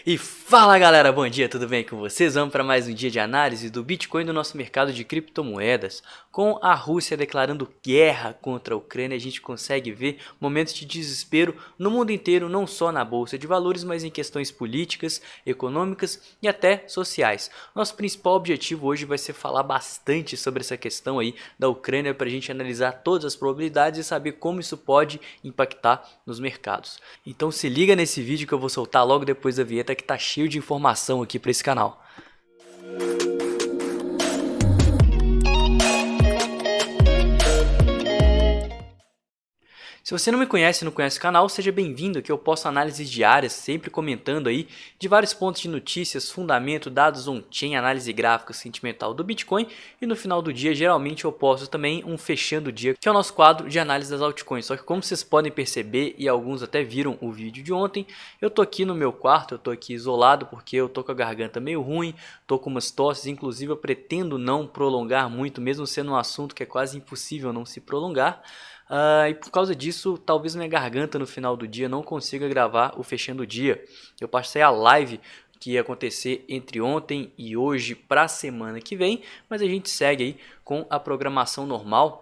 E fala galera, bom dia, tudo bem com vocês? Vamos para mais um dia de análise do Bitcoin do nosso mercado de criptomoedas. Com a Rússia declarando guerra contra a Ucrânia, a gente consegue ver momentos de desespero no mundo inteiro, não só na bolsa de valores, mas em questões políticas, econômicas e até sociais. Nosso principal objetivo hoje vai ser falar bastante sobre essa questão aí da Ucrânia para a gente analisar todas as probabilidades e saber como isso pode impactar nos mercados. Então se liga nesse vídeo que eu vou soltar logo depois da vinheta, que tá cheio de informação aqui para esse canal. Se você não me conhece e não conhece o canal, seja bem-vindo, que eu posto análises diárias, sempre comentando aí de vários pontos de notícias, fundamento, dados on-chain, análise gráfica, sentimental do Bitcoin, e no final do dia geralmente eu posto também um fechando o dia, que é o nosso quadro de análise das altcoins. Só que como vocês podem perceber, e alguns até viram o vídeo de ontem, eu tô aqui no meu quarto, eu tô aqui isolado porque eu tô com a garganta meio ruim, tô com umas tosses, inclusive eu pretendo não prolongar muito, mesmo sendo um assunto que é quase impossível não se prolongar. E por causa disso, talvez minha garganta no final do dia não consiga gravar o fechando o dia. Eu passei a live que ia acontecer entre ontem e hoje para a semana que vem, mas a gente segue aí com a programação normal.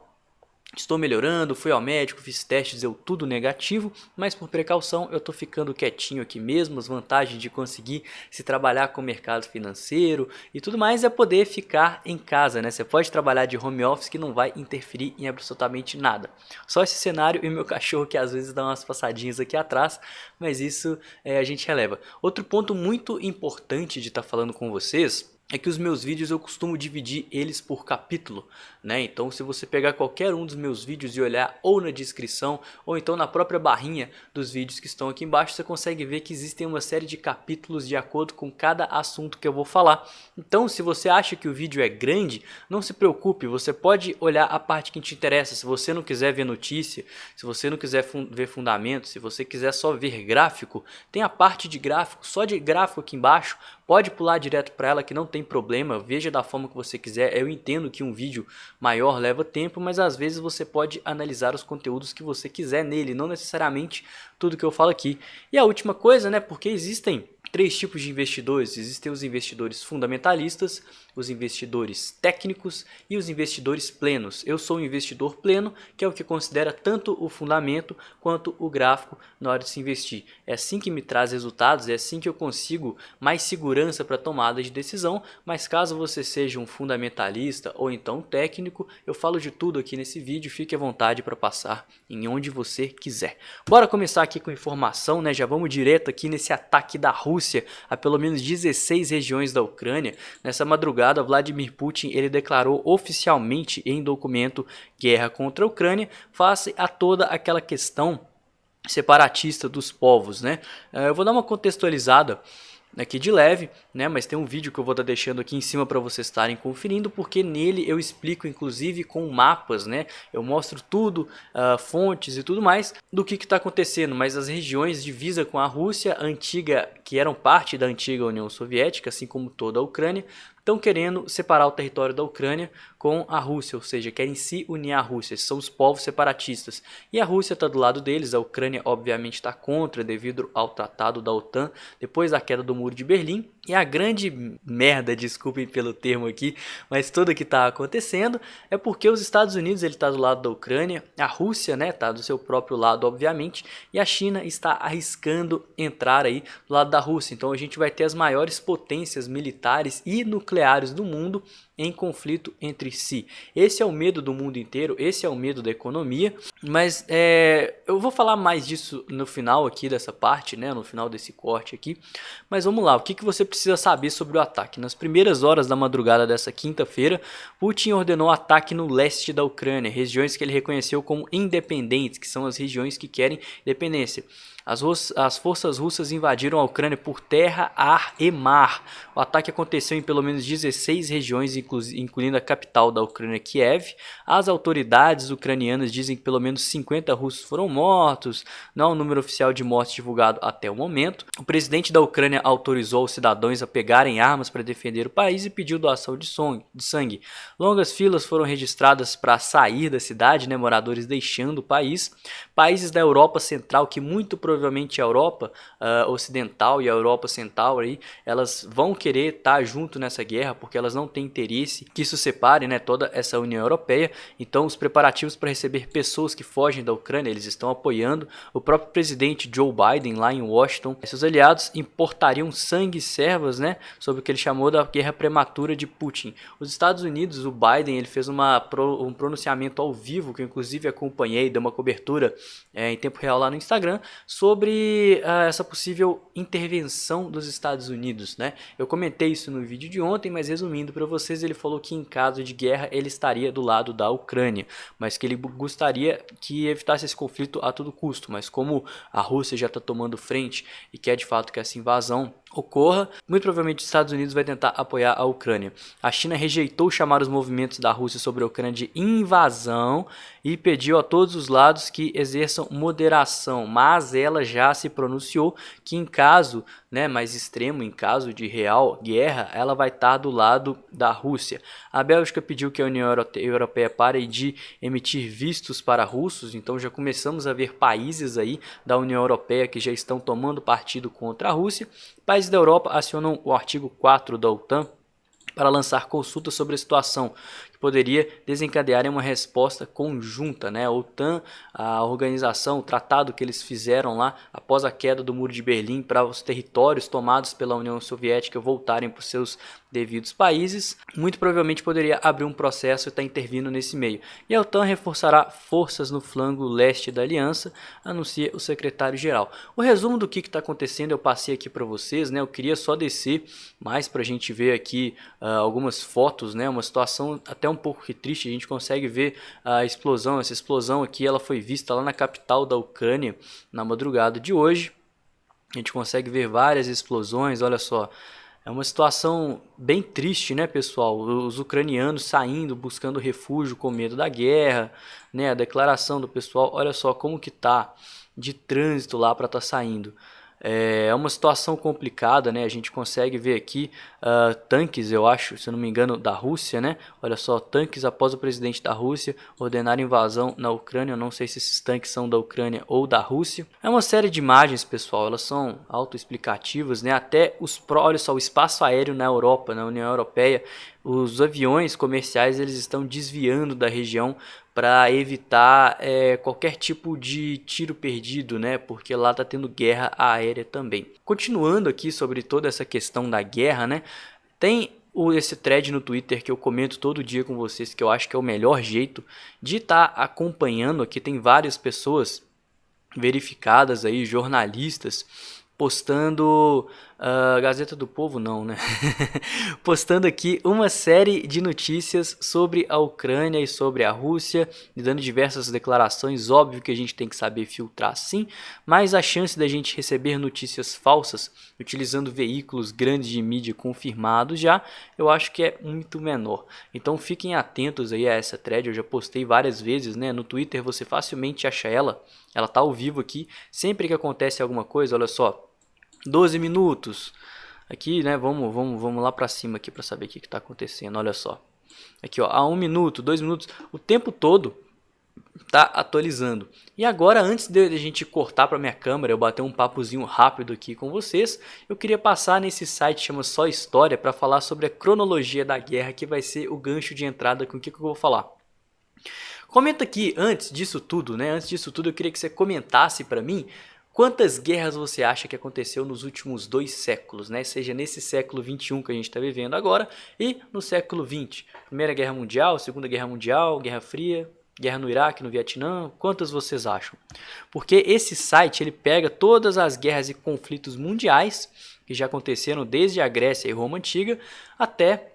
Estou melhorando, fui ao médico, fiz testes, deu tudo negativo, mas por precaução eu estou ficando quietinho aqui mesmo. As vantagens de conseguir se trabalhar com o mercado financeiro e tudo mais é poder ficar em casa, né? Você pode trabalhar de home office que não vai interferir em absolutamente nada. Só esse cenário e meu cachorro que às vezes dá umas passadinhas aqui atrás, mas isso a gente releva. Outro ponto muito importante de estar falando com vocês é que os meus vídeos eu costumo dividir eles por capítulo, né? Então se você pegar qualquer um dos meus vídeos e olhar ou na descrição ou então na própria barrinha dos vídeos que estão aqui embaixo, você consegue ver que existem uma série de capítulos de acordo com cada assunto que eu vou falar. Então se você acha que o vídeo é grande, não se preocupe, você pode olhar a parte que te interessa. Se você não quiser ver notícia, se você não quiser ver fundamento, se você quiser só ver gráfico, tem a parte de gráfico, só de gráfico aqui embaixo. Pode pular direto para ela que não tem problema, veja da forma que você quiser. Eu entendo que um vídeo maior leva tempo, mas às vezes você pode analisar os conteúdos que você quiser nele, não necessariamente tudo que eu falo aqui. E a última coisa, né, porque existem três tipos de investidores. Existem os investidores fundamentalistas, os investidores técnicos e os investidores plenos. Eu sou um investidor pleno, que é o que considera tanto o fundamento quanto o gráfico na hora de se investir. É assim que me traz resultados, é assim que eu consigo mais segurança para tomada de decisão. Mas caso você seja um fundamentalista ou então um técnico, eu falo de tudo aqui nesse vídeo, fique à vontade para passar em onde você quiser. Bora começar aqui com informação, né? Já vamos direto aqui nesse ataque da Rússia a pelo menos 16 regiões da Ucrânia. Nessa madrugada, Vladimir Putin ele declarou oficialmente em documento guerra contra a Ucrânia, face a toda aquela questão separatista dos povos, né? Eu vou dar uma contextualizada aqui de leve, né? Mas tem um vídeo que eu vou estar deixando aqui em cima para vocês estarem conferindo, porque nele eu explico inclusive com mapas, né? Eu mostro tudo, fontes e tudo mais do que está acontecendo, mas as regiões divisa com a Rússia antiga, que eram parte da antiga União Soviética, assim como toda a Ucrânia, estão querendo separar o território da Ucrânia com a Rússia, ou seja, querem se unir à Rússia. Esses são os povos separatistas. E a Rússia está do lado deles, a Ucrânia obviamente está contra devido ao tratado da OTAN, depois da queda do Muro de Berlim. E a grande merda, desculpem pelo termo aqui, mas tudo que está acontecendo é porque os Estados Unidos ele está do lado da Ucrânia, a Rússia está do seu próprio lado obviamente, e a China está arriscando entrar aí do lado da Rússia. Então a gente vai ter as maiores potências militares e nucleares do mundo em conflito entre si. Esse é o medo do mundo inteiro, esse é o medo da economia, mas eu vou falar mais disso no final aqui dessa parte, né, no final desse corte aqui. Mas vamos lá, o que você precisa saber sobre o ataque? Nas primeiras horas da madrugada dessa quinta-feira, Putin ordenou ataque no leste da Ucrânia, regiões que ele reconheceu como independentes, que são as regiões que querem independência. As forças russas invadiram a Ucrânia por terra, ar e mar. O ataque aconteceu em pelo menos 16 regiões, incluindo a capital da Ucrânia, Kiev. As autoridades ucranianas dizem que pelo menos 50 russos foram mortos, não há um número oficial de mortes divulgado até o momento. O presidente da Ucrânia autorizou os cidadãos a pegarem armas para defender o país e pediu doação de sangue. Longas filas foram registradas para sair da cidade, né, moradores deixando o país. Países da Europa Central, que muito provavelmente a Europa Ocidental e a Europa Central, aí, elas vão querer estar junto nessa guerra, porque elas não têm interesse que isso separe, né, toda essa União Europeia. Então os preparativos para receber pessoas que fogem da Ucrânia, eles estão apoiando. O próprio presidente Joe Biden, lá em Washington, seus aliados importariam sangue e servas, né, sobre o que ele chamou da guerra prematura de Putin. Os Estados Unidos, o Biden, ele fez um pronunciamento ao vivo, que eu inclusive acompanhei, deu uma cobertura em tempo real lá no Instagram, sobre essa possível intervenção dos Estados Unidos, né? Eu comentei isso no vídeo de ontem, mas resumindo para vocês, ele falou que em caso de guerra ele estaria do lado da Ucrânia, mas que ele gostaria que evitasse esse conflito a todo custo. Mas como a Rússia já está tomando frente e quer de fato que essa invasão ocorra, muito provavelmente os Estados Unidos vai tentar apoiar a Ucrânia. A China rejeitou chamar os movimentos da Rússia sobre a Ucrânia de invasão e pediu a todos os lados que exerçam moderação, mas ela já se pronunciou que em caso, né, mais extremo, em caso de real guerra, ela vai estar do lado da Rússia. A Bélgica pediu que a União Europeia pare de emitir vistos para russos, então já começamos a ver países aí da União Europeia que já estão tomando partido contra a Rússia. Países da Europa acionam o artigo 4 da OTAN para lançar consultas sobre a situação, que poderia desencadear uma resposta conjunta, né? A OTAN, a organização, o tratado que eles fizeram lá após a queda do Muro de Berlim, para os territórios tomados pela União Soviética voltarem para os seus devidos países, muito provavelmente poderia abrir um processo e estar intervindo nesse meio. E a OTAN reforçará forças no flanco leste da aliança, anuncia o secretário-geral. O resumo do que está acontecendo eu passei aqui para vocês, né? Eu queria só descer mais para a gente ver aqui algumas fotos, né? Uma situação até um pouco triste. A gente consegue ver a explosão. Essa explosão aqui ela foi vista lá na capital da Ucrânia na madrugada de hoje. A gente consegue ver várias explosões, olha só. É uma situação bem triste, né, pessoal? Os ucranianos saindo, buscando refúgio com medo da guerra, né? A declaração do pessoal, olha só como que tá de trânsito lá para estar saindo. É uma situação complicada, né? A gente consegue ver aqui tanques, eu acho, se eu não me engano, da Rússia, né? Olha só, tanques após o presidente da Rússia ordenar invasão na Ucrânia. Eu não sei se esses tanques são da Ucrânia ou da Rússia. É uma série de imagens, pessoal, elas são autoexplicativas, né? Até olha só, o espaço aéreo na Europa, na União Europeia, os aviões comerciais eles estão desviando da região para evitar qualquer tipo de tiro perdido, né? Porque lá está tendo guerra aérea também. Continuando aqui sobre toda essa questão da guerra, né? Tem esse thread no Twitter que eu comento todo dia com vocês, que eu acho que é o melhor jeito de estar acompanhando. Aqui tem várias pessoas verificadas aí, jornalistas, postando Gazeta do Povo não, né? Postando aqui uma série de notícias sobre a Ucrânia e sobre a Rússia, e dando diversas declarações. Óbvio que a gente tem que saber filtrar sim, mas a chance da gente receber notícias falsas utilizando veículos grandes de mídia confirmados já, eu acho que é muito menor. Então fiquem atentos aí a essa thread, eu já postei várias vezes, né? No Twitter você facilmente acha ela tá ao vivo aqui, sempre que acontece alguma coisa, olha só, 12 minutos, aqui, né, vamos lá pra cima aqui pra saber o que tá acontecendo, olha só, aqui ó, a 1 minuto, 2 minutos, o tempo todo tá atualizando. E agora, antes de a gente cortar para minha câmera, eu bater um papozinho rápido aqui com vocês, eu queria passar nesse site chama Só História para falar sobre a cronologia da guerra, que vai ser o gancho de entrada com o que eu vou falar. Comenta aqui, antes disso tudo, né? Antes disso tudo, eu queria que você comentasse para mim quantas guerras você acha que aconteceu nos últimos 2 séculos, né? Seja nesse século 21 que a gente está vivendo agora e no século 20. Primeira Guerra Mundial, Segunda Guerra Mundial, Guerra Fria, guerra no Iraque, no Vietnã, quantas vocês acham? Porque esse site ele pega todas as guerras e conflitos mundiais que já aconteceram desde a Grécia e Roma Antiga até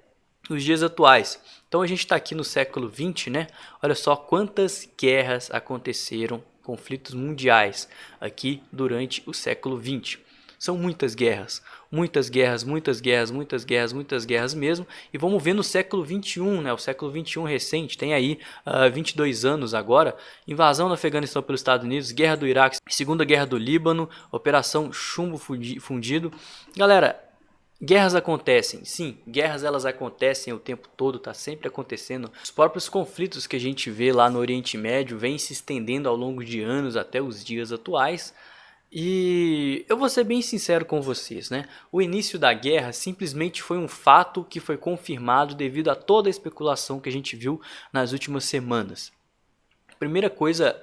os dias atuais. Então a gente está aqui no século 20, né? Olha só quantas guerras aconteceram, conflitos mundiais aqui durante o século 20. São muitas guerras. Muitas guerras, muitas guerras, muitas guerras, muitas guerras mesmo. E vamos ver no século XXI, né? O século XXI recente, tem aí 22 anos agora. Invasão do Afeganistão pelos Estados Unidos, Guerra do Iraque, Segunda Guerra do Líbano, Operação Chumbo Fundido. Galera, guerras acontecem, sim, guerras elas acontecem o tempo todo, tá sempre acontecendo. Os próprios conflitos que a gente vê lá no Oriente Médio vêm se estendendo ao longo de anos até os dias atuais. E eu vou ser bem sincero com vocês, né? O início da guerra simplesmente foi um fato que foi confirmado devido a toda a especulação que a gente viu nas últimas semanas. Primeira coisa,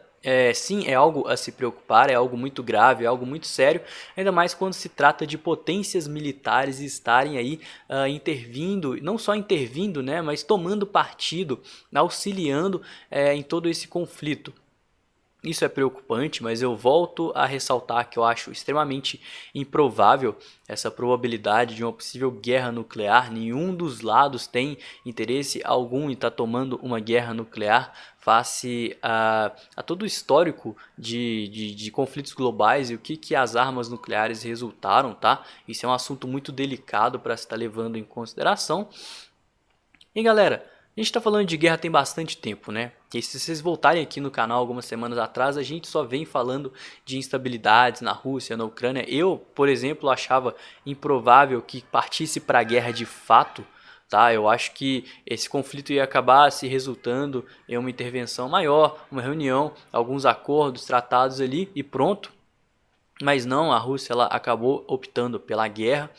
sim, é algo a se preocupar, é algo muito grave, é algo muito sério, ainda mais quando se trata de potências militares estarem aí intervindo, não só intervindo, né, mas tomando partido, auxiliando em todo esse conflito. Isso é preocupante, mas eu volto a ressaltar que eu acho extremamente improvável essa probabilidade de uma possível guerra nuclear. Nenhum dos lados tem interesse algum em estar tomando uma guerra nuclear face a todo o histórico de conflitos globais e o que as armas nucleares resultaram, tá? Isso é um assunto muito delicado para se estar levando em consideração. E galera, a gente está falando de guerra tem bastante tempo, né? E se vocês voltarem aqui no canal algumas semanas atrás, a gente só vem falando de instabilidades na Rússia, na Ucrânia. Eu, por exemplo, achava improvável que partisse para a guerra de fato, tá? Eu acho que esse conflito ia acabar se resultando em uma intervenção maior, uma reunião, alguns acordos, tratados ali e pronto. Mas não, a Rússia ela acabou optando pela guerra.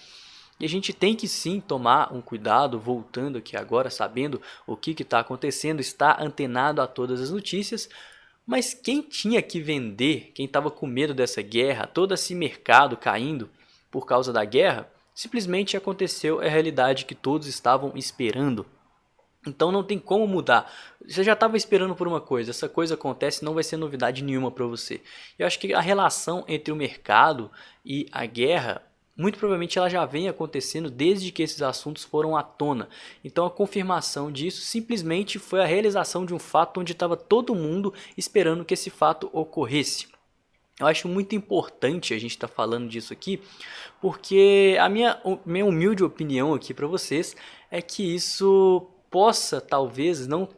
E a gente tem que sim tomar um cuidado, voltando aqui agora, sabendo o que está acontecendo, está antenado a todas as notícias. Mas quem tinha que vender, quem estava com medo dessa guerra, todo esse mercado caindo por causa da guerra, simplesmente aconteceu a realidade que todos estavam esperando. Então não tem como mudar. Você já estava esperando por uma coisa, essa coisa acontece, não vai ser novidade nenhuma para você. Eu acho que a relação entre o mercado e a guerra, muito provavelmente ela já vem acontecendo desde que esses assuntos foram à tona. Então a confirmação disso simplesmente foi a realização de um fato onde estava todo mundo esperando que esse fato ocorresse. Eu acho muito importante a gente estar falando disso aqui, porque a minha humilde opinião aqui para vocês é que isso possa talvez não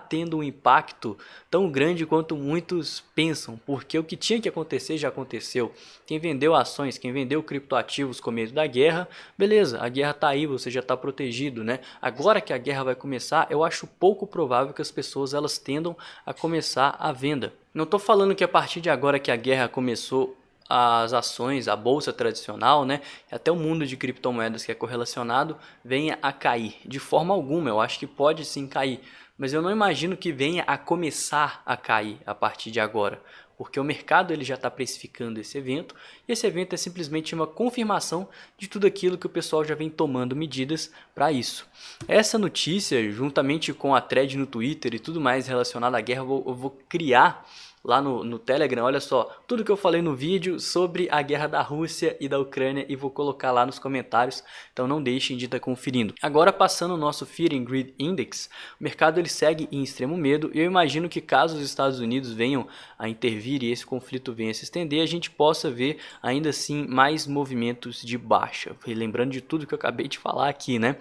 tendo um impacto tão grande quanto muitos pensam, porque o que tinha que acontecer já aconteceu. Quem vendeu ações, quem vendeu criptoativos com medo da guerra, beleza, a guerra está aí, você já está protegido, né? Agora que a guerra vai começar, eu acho pouco provável que as pessoas elas tendam a começar a venda. Não estou falando que a partir de agora que a guerra começou, as ações, a bolsa tradicional, né, até o mundo de criptomoedas que é correlacionado, venha a cair. De forma alguma, eu acho que pode sim cair, mas eu não imagino que venha a começar a cair a partir de agora, porque o mercado ele já está precificando esse evento, e esse evento é simplesmente uma confirmação de tudo aquilo que o pessoal já vem tomando medidas para isso. Essa notícia, juntamente com a thread no Twitter e tudo mais relacionado à guerra, eu vou criar lá no Telegram, olha só, tudo que eu falei no vídeo sobre a guerra da Rússia e da Ucrânia e vou colocar lá nos comentários, então não deixem de estar conferindo. Agora passando o nosso Fear and Greed Index, o mercado ele segue em extremo medo e eu imagino que caso os Estados Unidos venham a intervir e esse conflito venha a se estender, a gente possa ver ainda assim mais movimentos de baixa, lembrando de tudo que eu acabei de falar aqui, né?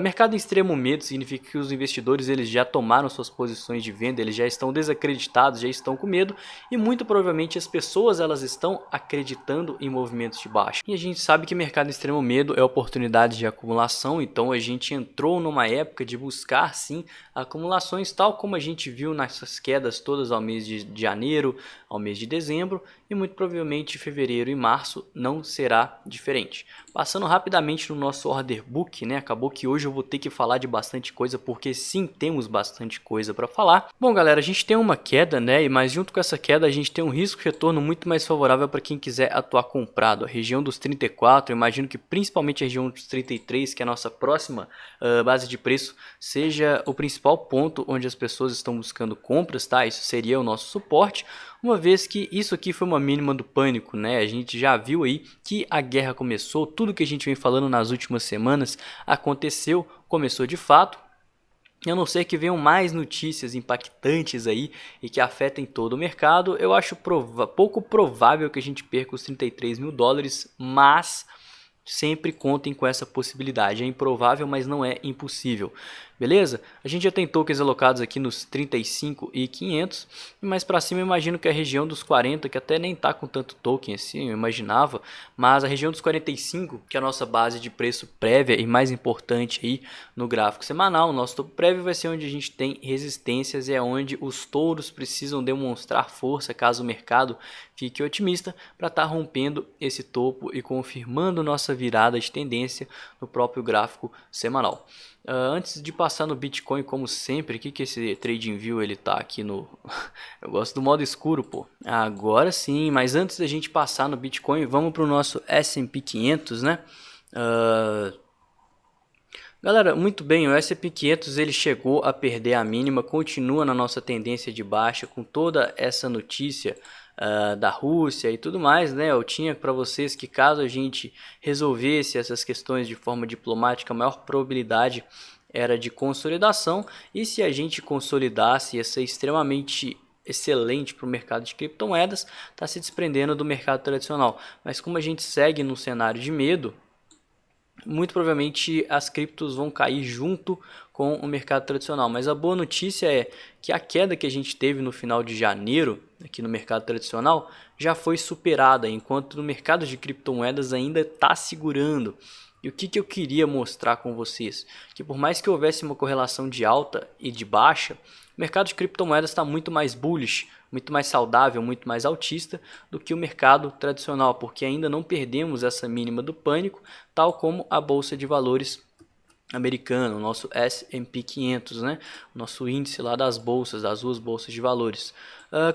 Mercado em extremo medo significa que os investidores eles já tomaram suas posições de venda, eles já estão desacreditados, já estão com medo e muito provavelmente as pessoas elas estão acreditando em movimentos de baixa. E a gente sabe que mercado em extremo medo é oportunidade de acumulação, então a gente entrou numa época de buscar sim acumulações, tal como a gente viu nessas quedas todas ao mês de janeiro, ao mês de dezembro e muito provavelmente fevereiro e março não será diferente. Passando rapidamente no nosso order book, né? Acabou que hoje eu vou ter que falar de bastante coisa, porque sim, temos bastante coisa para falar. Bom, galera, a gente tem uma queda, né? Mas junto com essa queda a gente tem um risco-retorno muito mais favorável para quem quiser atuar comprado. A região dos 34, eu imagino que principalmente a região dos 33, que é a nossa próxima base de preço, seja o principal ponto onde as pessoas estão buscando compras, tá? Isso seria o nosso suporte, uma vez que isso aqui foi uma mínima do pânico, né? A gente já viu aí que a guerra começou, tudo que a gente vem falando nas últimas semanas aconteceu, começou de fato. A não ser que venham mais notícias impactantes aí e que afetem todo o mercado, eu acho pouco provável que a gente perca os 33 mil dólares, mas sempre contem com essa possibilidade. É improvável, mas não é impossível. Beleza? A gente já tem tokens alocados aqui nos 35 e 500, mas para cima eu imagino que a região dos 40, que até nem tá com tanto token assim, eu imaginava, mas a região dos 45, que é a nossa base de preço prévia e mais importante aí no gráfico semanal, o nosso topo prévio vai ser onde a gente tem resistências e é onde os touros precisam demonstrar força caso o mercado fique otimista para estar rompendo esse topo e confirmando nossa virada de tendência no próprio gráfico semanal. Antes de passar no Bitcoin, como sempre, o que esse TradingView ele tá aqui no... Eu gosto do modo escuro, pô. Agora sim, mas antes da gente passar no Bitcoin, vamos para o nosso S&P 500, né? Galera, muito bem, o S&P 500 ele chegou a perder a mínima, continua na nossa tendência de baixa com toda essa notícia da Rússia e tudo mais, né? Eu tinha para vocês que caso a gente resolvesse essas questões de forma diplomática, a maior probabilidade era de consolidação, e se a gente consolidasse ia ser extremamente excelente para o mercado de criptomoedas, está se desprendendo do mercado tradicional. Mas como a gente segue num cenário de medo, muito provavelmente as criptos vão cair junto com o mercado tradicional. Mas a boa notícia é que a queda que a gente teve no final de janeiro aqui no mercado tradicional já foi superada, enquanto no mercado de criptomoedas ainda está segurando. E o que eu queria mostrar com vocês? Que por mais que houvesse uma correlação de alta e de baixa, o mercado de criptomoedas está muito mais bullish, muito mais saudável, muito mais altista do que o mercado tradicional, porque ainda não perdemos essa mínima do pânico, tal como a bolsa de valores americana, o nosso S&P 500, né? O nosso índice lá das bolsas, das duas bolsas de valores.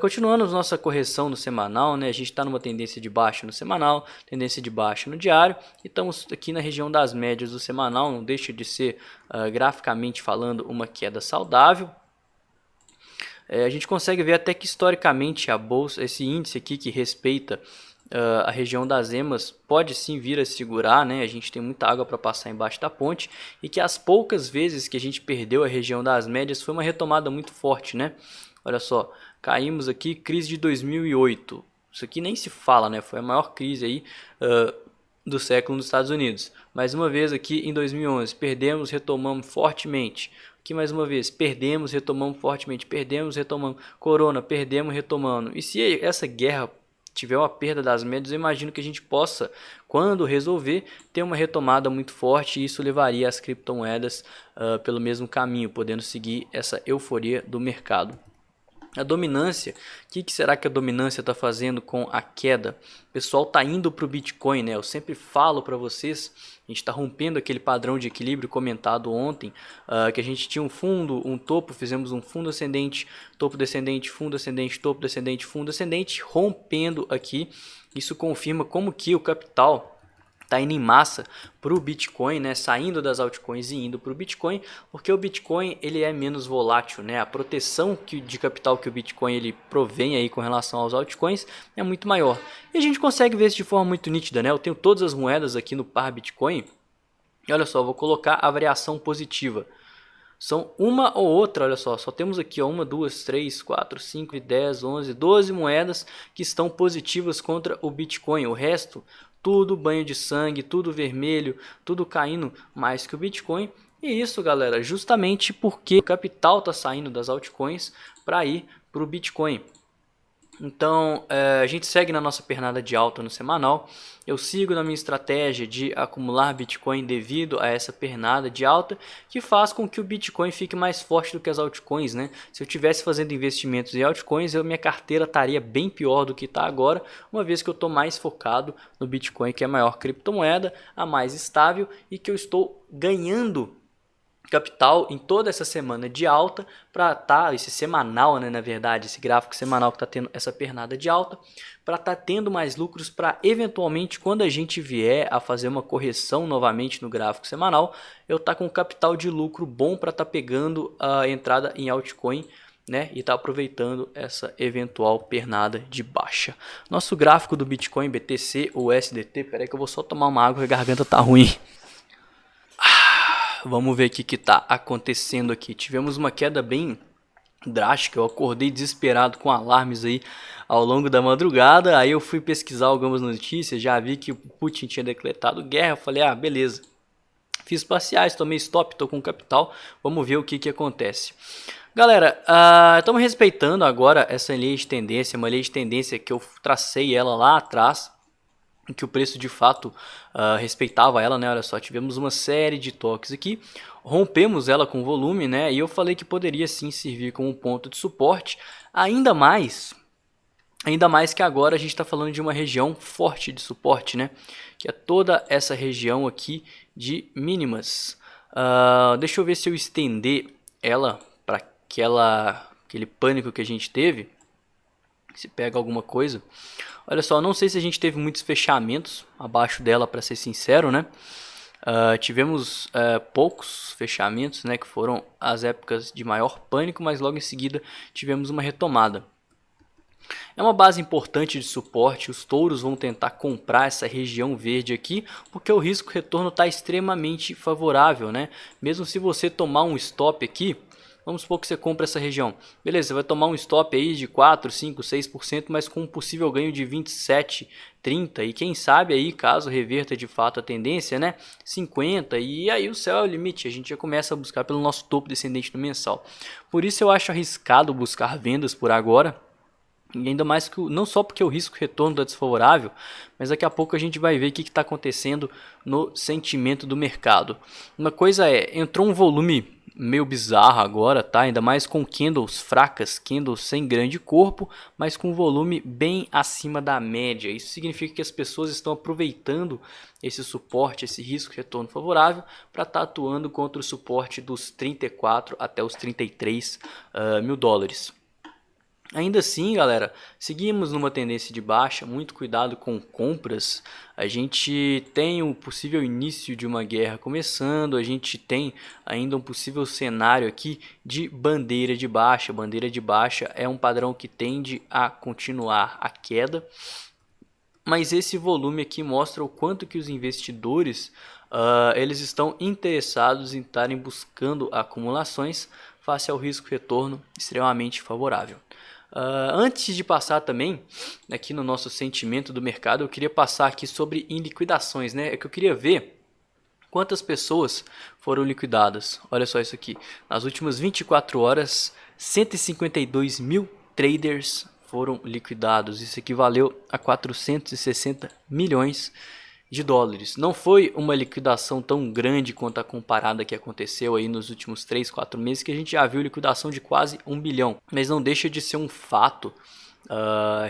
Continuando nossa correção no semanal, né? A gente está numa tendência de baixa no semanal, tendência de baixa no diário, e estamos aqui na região das médias do semanal, não deixa de ser, graficamente falando, uma queda saudável. A gente consegue ver até que historicamente a bolsa, esse índice aqui que respeita a região das emas, pode sim vir a segurar, né? A gente tem muita água para passar embaixo da ponte, e que as poucas vezes que a gente perdeu a região das médias foi uma retomada muito forte, né? Olha só, caímos aqui, crise de 2008, isso aqui nem se fala, né? Foi a maior crise aí do século nos Estados Unidos. Mais uma vez aqui em 2011, perdemos, retomamos fortemente. Aqui mais uma vez, perdemos, retomamos fortemente, perdemos, retomamos. Corona, perdemos, retomando. E se essa guerra tiver uma perda das médias, eu imagino que a gente possa, quando resolver, ter uma retomada muito forte, e isso levaria as criptomoedas pelo mesmo caminho, podendo seguir essa euforia do mercado. A dominância, o que será que a dominância está fazendo com a queda? O pessoal está indo para o Bitcoin, né? Eu sempre falo para vocês, a gente está rompendo aquele padrão de equilíbrio comentado ontem, que a gente tinha um fundo, um topo, fizemos um fundo ascendente, topo descendente, fundo ascendente, topo descendente, fundo ascendente, rompendo aqui. Isso confirma como que o capital está indo em massa para o Bitcoin, né? Saindo das altcoins e indo para o Bitcoin, porque o Bitcoin ele é menos volátil, né? A proteção de capital que o Bitcoin ele provém aí com relação aos altcoins é muito maior. E a gente consegue ver isso de forma muito nítida, né? Eu tenho todas as moedas aqui no par Bitcoin, e olha só, vou colocar a variação positiva. São uma ou outra, olha só temos aqui ó, 1, 2, 3, 4, 5, 10, 11, 12 moedas que estão positivas contra o Bitcoin. O resto, tudo banho de sangue, tudo vermelho, tudo caindo mais que o Bitcoin. E isso, galera, justamente porque o capital está saindo das altcoins para ir para o Bitcoin. Então, a gente segue na nossa pernada de alta no semanal. Eu sigo na minha estratégia de acumular Bitcoin devido a essa pernada de alta, que faz com que o Bitcoin fique mais forte do que as altcoins, né? Se eu tivesse fazendo investimentos em altcoins, minha carteira estaria bem pior do que está agora, uma vez que eu estou mais focado no Bitcoin, que é a maior criptomoeda, a mais estável, e que eu estou ganhando capital em toda essa semana de alta para estar, esse semanal, né, na verdade, esse gráfico semanal que está tendo essa pernada de alta, para estar tendo mais lucros para eventualmente quando a gente vier a fazer uma correção novamente no gráfico semanal, eu estar com capital de lucro bom para estar pegando a entrada em altcoin, né, e tá aproveitando essa eventual pernada de baixa. Nosso gráfico do Bitcoin, BTC ou USDT, peraí que eu vou só tomar uma água, a garganta tá ruim. Vamos ver o que está acontecendo aqui. Tivemos uma queda bem drástica, eu acordei desesperado com alarmes aí ao longo da madrugada. Aí eu fui pesquisar algumas notícias, já vi que o Putin tinha decretado guerra. Eu falei, ah, beleza. Fiz parciais, tomei stop, tô com capital. Vamos ver o que acontece. Galera, estamos respeitando agora essa lei de tendência, uma lei de tendência que eu tracei ela lá atrás, que o preço de fato respeitava ela, né? Olha só, tivemos uma série de toques aqui, rompemos ela com volume, né? E eu falei que poderia sim servir como um ponto de suporte, ainda mais que agora a gente está falando de uma região forte de suporte, né? Que é toda essa região aqui de mínimas. Deixa eu ver se eu estender ela para aquele pânico que a gente teve. Se pega alguma coisa. Olha só, não sei se a gente teve muitos fechamentos abaixo dela, para ser sincero, né? Tivemos poucos fechamentos, né? Que foram as épocas de maior pânico, mas logo em seguida tivemos uma retomada. É uma base importante de suporte, os touros vão tentar comprar essa região verde aqui, porque o risco retorno está extremamente favorável, né? Mesmo se você tomar um stop aqui, vamos supor que você compra essa região. Beleza, você vai tomar um stop aí de 4, 5, 6%, mas com um possível ganho de 27, 30 e quem sabe aí, caso reverta de fato a tendência, né, 50, e aí o céu é o limite, a gente já começa a buscar pelo nosso topo descendente no mensal. Por isso eu acho arriscado buscar vendas por agora. E ainda mais que não só porque o risco retorno está desfavorável, mas daqui a pouco a gente vai ver o que está acontecendo no sentimento do mercado. Uma coisa entrou um volume meio bizarro agora, tá? Ainda mais com candles fracas, candles sem grande corpo, mas com volume bem acima da média. Isso significa que as pessoas estão aproveitando esse suporte, esse risco retorno favorável, para estar atuando contra o suporte dos 34 até os 33 mil dólares. Ainda assim, galera, seguimos numa tendência de baixa, muito cuidado com compras. A gente tem um possível início de uma guerra começando, a gente tem ainda um possível cenário aqui de bandeira de baixa. Bandeira de baixa é um padrão que tende a continuar a queda, mas esse volume aqui mostra o quanto que os investidores eles estão interessados em estarem buscando acumulações face ao risco retorno extremamente favorável. Antes de passar também aqui no nosso sentimento do mercado, eu queria passar aqui sobre liquidações, né? É que eu queria ver quantas pessoas foram liquidadas. Olha só isso aqui. Nas últimas 24 horas, 152 mil traders foram liquidados. Isso equivaleu a 460 milhões de dólares. Não foi uma liquidação tão grande quanto a comparada que aconteceu aí nos últimos 3, 4 meses, que a gente já viu liquidação de quase 1 bilhão. Mas não deixa de ser um fato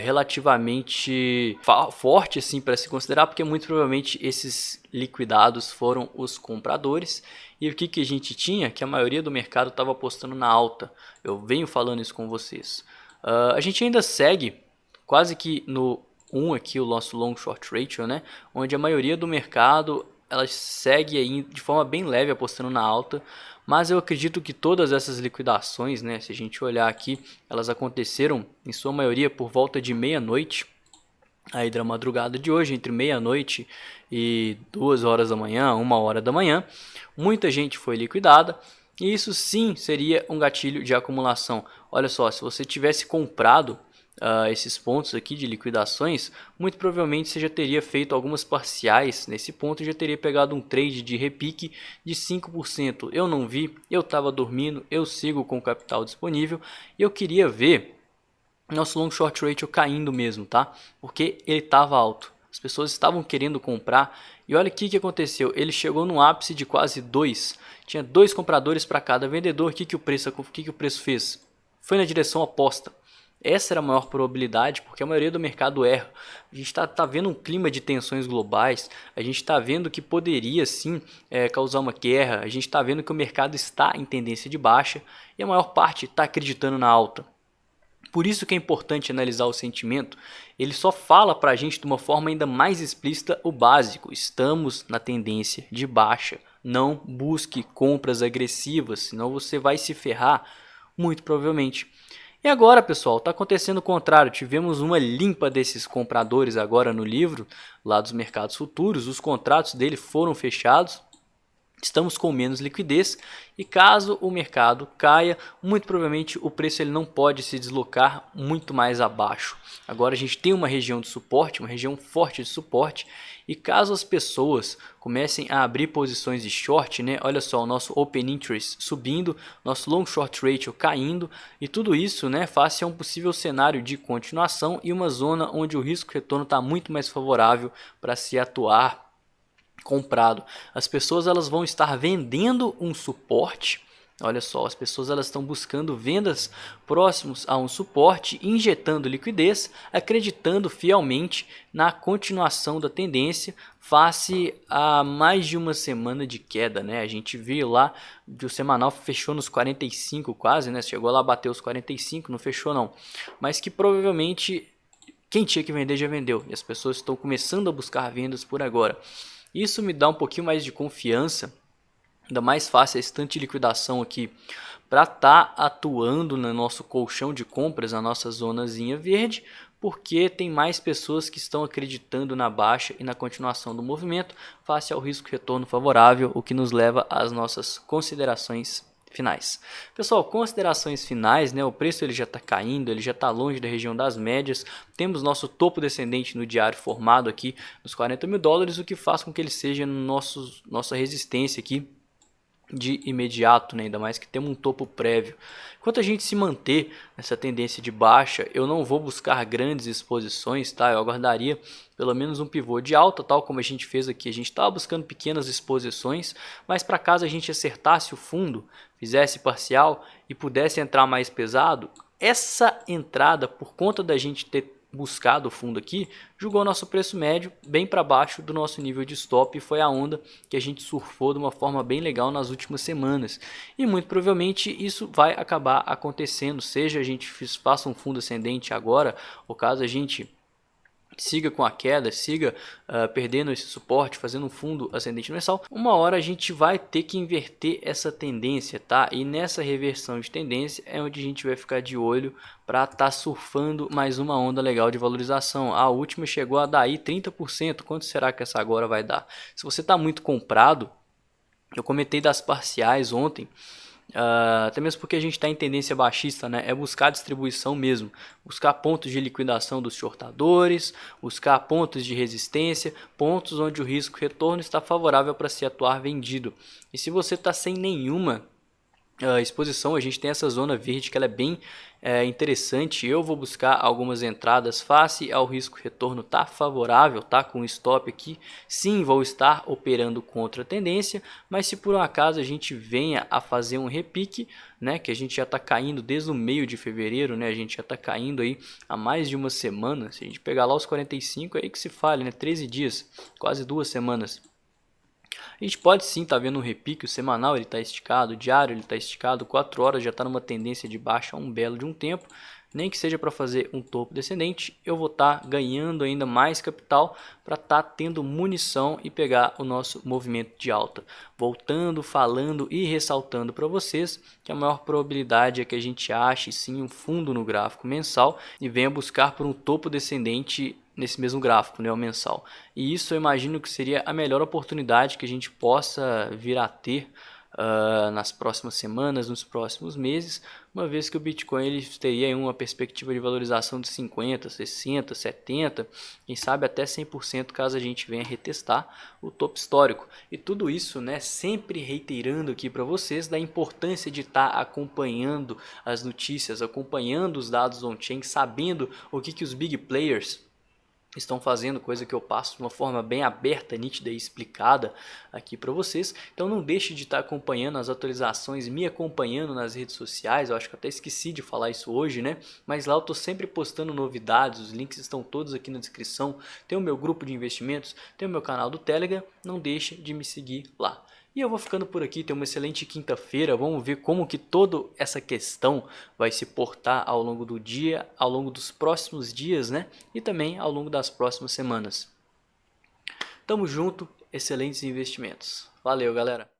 relativamente forte assim para se considerar, porque muito provavelmente esses liquidados foram os compradores. E o que a gente tinha? Que a maioria do mercado estava apostando na alta. Eu venho falando isso com vocês. A gente ainda segue quase que no aqui o nosso long short ratio, né, onde a maioria do mercado ela segue aí de forma bem leve apostando na alta, mas eu acredito que todas essas liquidações, né, se a gente olhar aqui, elas aconteceram em sua maioria por volta de meia-noite, aí da madrugada de hoje, entre meia-noite e 2 horas da manhã, 1 hora da manhã, muita gente foi liquidada. E isso sim seria um gatilho de acumulação. Olha só, se você tivesse comprado esses pontos aqui de liquidações, muito provavelmente você já teria feito algumas parciais nesse ponto e já teria pegado um trade de repique de 5%. Eu não vi, eu estava dormindo, eu sigo com o capital disponível e eu queria ver nosso long short ratio caindo mesmo, tá? Porque ele estava alto, as pessoas estavam querendo comprar e olha o que aconteceu, ele chegou no ápice de quase 2, tinha 2 compradores para cada vendedor. O que o preço fez? Foi na direção oposta. Essa era a maior probabilidade, porque a maioria do mercado erra. A gente está vendo um clima de tensões globais, a gente está vendo que poderia sim causar uma guerra, a gente está vendo que o mercado está em tendência de baixa e a maior parte está acreditando na alta. Por isso que é importante analisar o sentimento, ele só fala para a gente de uma forma ainda mais explícita o básico: estamos na tendência de baixa, não busque compras agressivas, senão você vai se ferrar muito provavelmente. E agora, pessoal, está acontecendo o contrário. Tivemos uma limpa desses compradores agora no livro, lá dos mercados futuros. Os contratos dele foram fechados. estamos com menos liquidez e caso o mercado caia, muito provavelmente o preço ele não pode se deslocar muito mais abaixo. Agora a gente tem uma região de suporte, uma região forte de suporte, e caso as pessoas comecem a abrir posições de short, né? Olha só, o nosso Open Interest subindo, nosso Long Short Ratio caindo, e tudo isso, né, face a um possível cenário de continuação e uma zona onde o risco retorno está muito mais favorável para se atuar comprado. As pessoas elas vão estar vendendo um suporte. Olha só, as pessoas elas estão buscando vendas próximos a um suporte, injetando liquidez, acreditando fielmente na continuação da tendência face a mais de uma semana de queda, né? A gente viu lá que o semanal fechou nos 45 quase, né? Chegou lá a bater os 45, não fechou não. Mas que provavelmente quem tinha que vender já vendeu e as pessoas estão começando a buscar vendas por agora. Isso me dá um pouquinho mais de confiança, ainda mais fácil a estante de liquidação aqui para estar atuando no nosso colchão de compras, na nossa zonazinha verde, porque tem mais pessoas que estão acreditando na baixa e na continuação do movimento face ao risco retorno favorável, o que nos leva às nossas considerações finais. Pessoal, considerações finais, né? O preço ele já está caindo, ele já está longe da região das médias. Temos nosso topo descendente no diário formado aqui nos 40 mil dólares, o que faz com que ele seja nossa resistência aqui de imediato, né? Ainda mais que temos um topo prévio. Enquanto a gente se manter nessa tendência de baixa, eu não vou buscar grandes exposições, tá? Eu aguardaria pelo menos um pivô de alta, tal como a gente fez aqui. A gente estava buscando pequenas exposições, mas para caso a gente acertasse o fundo, fizesse parcial e pudesse entrar mais pesado, essa entrada, por conta da gente ter buscado o fundo aqui, jogou nosso preço médio bem para baixo do nosso nível de stop e foi a onda que a gente surfou de uma forma bem legal nas últimas semanas. E muito provavelmente isso vai acabar acontecendo, seja a gente faça um fundo ascendente agora, ou caso a gente siga com a queda, siga perdendo esse suporte, fazendo um fundo ascendente mensal, uma hora a gente vai ter que inverter essa tendência, tá? E nessa reversão de tendência é onde a gente vai ficar de olho para estar surfando mais uma onda legal de valorização. A última chegou a dar aí 30%, quanto será que essa agora vai dar? Se você está muito comprado, eu comentei das parciais ontem, até mesmo porque a gente está em tendência baixista, né? É buscar distribuição mesmo, buscar pontos de liquidação dos shortadores, buscar pontos de resistência, pontos onde o risco retorno está favorável para se atuar vendido. E se você está sem nenhuma exposição, a gente tem essa zona verde que ela é bem interessante. Eu vou buscar algumas entradas face ao risco retorno tá favorável, tá com stop aqui. Sim, vou estar operando contra a tendência, mas se por um acaso a gente venha a fazer um repique, né, que a gente já está caindo desde o meio de fevereiro, né, a gente já está caindo aí há mais de uma semana. Se a gente pegar lá os 45, aí que se fale, né, 13 dias, quase 2 semanas. A gente pode sim estar vendo um repique, o semanal ele está esticado, o diário ele está esticado, 4 horas já está numa tendência de baixa há um belo de um tempo. Nem que seja para fazer um topo descendente, eu vou estar ganhando ainda mais capital para estar tendo munição e pegar o nosso movimento de alta. Voltando, falando e ressaltando para vocês que a maior probabilidade é que a gente ache sim um fundo no gráfico mensal e venha buscar por um topo descendente nesse mesmo gráfico, né, o mensal. E isso eu imagino que seria a melhor oportunidade que a gente possa vir a ter nas próximas semanas, nos próximos meses, uma vez que o Bitcoin ele teria uma perspectiva de valorização de 50, 60, 70, quem sabe até 100% caso a gente venha retestar o topo histórico. E tudo isso, né, sempre reiterando aqui para vocês da importância de estar acompanhando as notícias, acompanhando os dados on-chain, sabendo o que os big players estão fazendo, coisa que eu passo de uma forma bem aberta, nítida e explicada aqui para vocês. Então não deixe de estar acompanhando as atualizações, me acompanhando nas redes sociais. Eu acho que até esqueci de falar isso hoje, né? Mas lá eu estou sempre postando novidades, os links estão todos aqui na descrição. Tem o meu grupo de investimentos, tem o meu canal do Telegram, não deixe de me seguir lá. E eu vou ficando por aqui, tenha uma excelente quinta-feira, vamos ver como que toda essa questão vai se portar ao longo do dia, ao longo dos próximos dias, né? E também ao longo das próximas semanas. Tamo junto, excelentes investimentos. Valeu, galera!